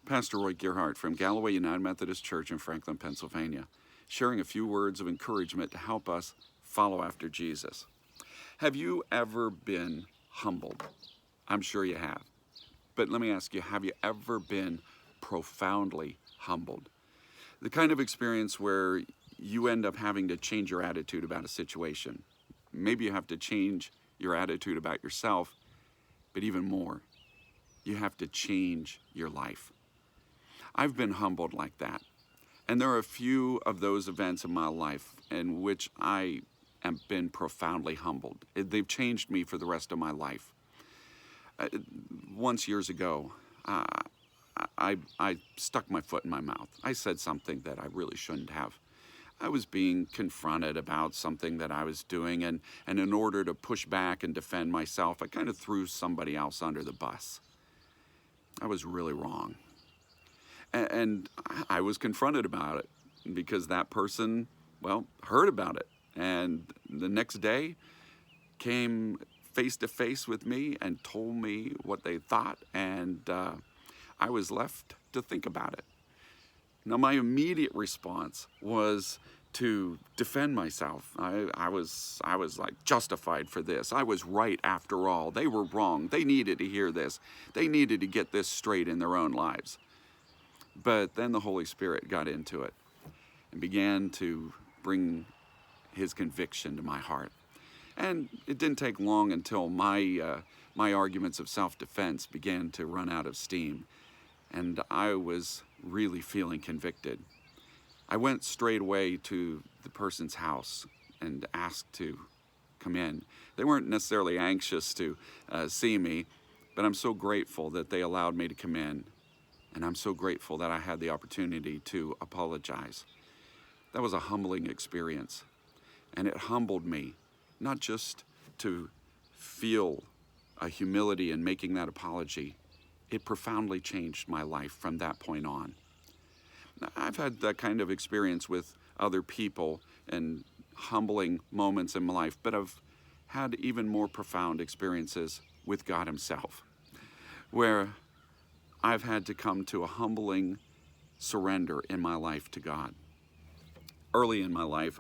Pastor Roy Gerhardt from Galloway United Methodist Church in Franklin, Pennsylvania, sharing a few words of encouragement to help us follow after Jesus. Have you ever been humbled? I'm sure you have. But let me ask you, have you ever been profoundly humbled? The kind of experience where you end up having to change your attitude about a situation. Maybe you have to change your attitude about yourself, but even more, you have to change your life. I've been humbled like that. And there are a few of those events in my life in which I have been profoundly humbled. They've changed me for the rest of my life. Once years ago, I stuck my foot in my mouth. I said something that I really shouldn't have. I was being confronted about something that I was doing, and in order to push back and defend myself, I kind of threw somebody else under the bus. I was really wrong. And I was confronted about it because that person, well, heard about it. And the next day came face to face with me and told me what they thought. And I was left to think about it. Now, my immediate response was to defend myself. I was like justified for this. I was right after all. They were wrong. They needed to hear this. They needed to get this straight in their own lives. But then the Holy Spirit got into it and began to bring his conviction to my heart. And it didn't take long until my arguments of self-defense began to run out of steam. And I was really feeling convicted. I went straight away to the person's house and asked to come in. They weren't necessarily anxious to see me, but I'm so grateful that they allowed me to come in. And I'm so grateful that I had the opportunity to apologize. That was a humbling experience. And it humbled me, not just to feel a humility in making that apology. It profoundly changed my life from that point on. I've had that kind of experience with other people and humbling moments in my life, but I've had even more profound experiences with God himself, where I've had to come to a humbling surrender in my life to God. Early in my life,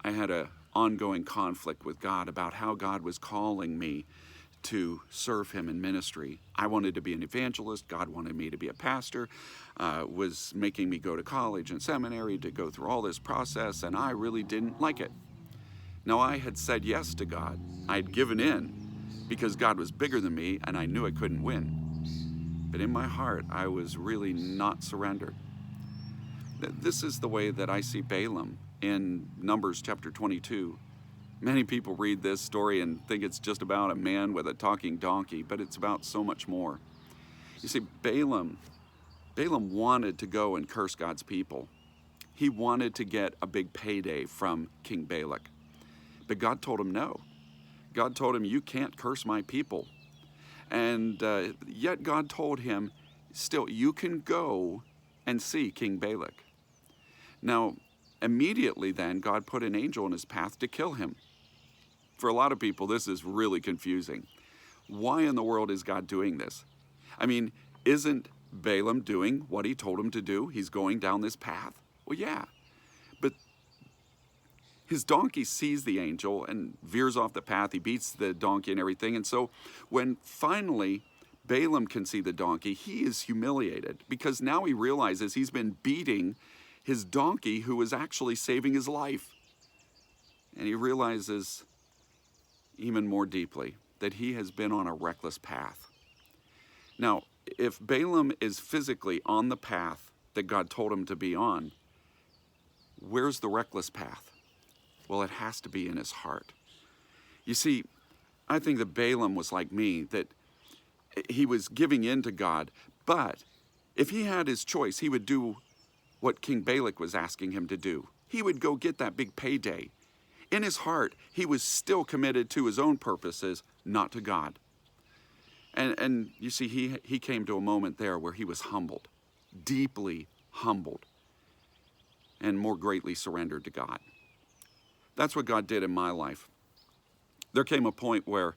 I had an ongoing conflict with God about how God was calling me to serve him in ministry. I wanted to be an evangelist. God wanted me to be a pastor, was making me go to college and seminary to go through all this process, and I really didn't like it. Now, I had said yes to God. I'd given in because God was bigger than me, and I knew I couldn't win. But in my heart, I was really not surrendered. This is the way that I see Balaam in Numbers chapter 22. Many people read this story and think it's just about a man with a talking donkey, but it's about so much more. You see, Balaam wanted to go and curse God's people. He wanted to get a big payday from King Balak. But God told him no. God told him, you can't curse my people. And yet God told him, still, you can go and see King Balak. Now, immediately then, God put an angel in his path to kill him. For a lot of people, this is really confusing. Why in the world is God doing this? I mean, isn't Balaam doing what he told him to do? He's going down this path. Well, yeah. But his donkey sees the angel and veers off the path. He beats the donkey and everything. And so when finally Balaam can see the donkey, he is humiliated because now he realizes he's been beating his donkey who was actually saving his life. And he realizes even more deeply that he has been on a reckless path. Now, if Balaam is physically on the path that God told him to be on, where's the reckless path? Well, it has to be in his heart. You see, I think that Balaam was like me, that he was giving in to God, but if he had his choice, he would do what King Balak was asking him to do. He would go get that big payday. In his heart, he was still committed to his own purposes, not to God. And you see, he came to a moment there where he was humbled, deeply humbled, and more greatly surrendered to God. That's what God did in my life. There came a point where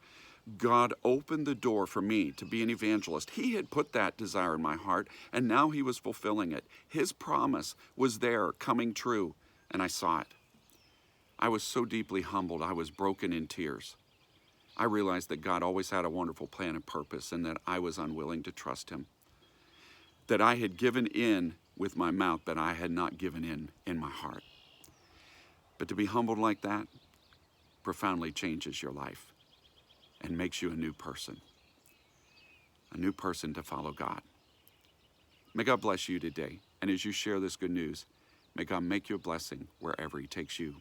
God opened the door for me to be an evangelist. He had put that desire in my heart, and now he was fulfilling it. His promise was there, coming true, and I saw it. I was so deeply humbled, I was broken in tears. I realized that God always had a wonderful plan and purpose, and that I was unwilling to trust him. That I had given in with my mouth, but I had not given in my heart. But to be humbled like that profoundly changes your life and makes you a new person to follow God. May God bless you today. And as you share this good news, may God make you a blessing wherever he takes you.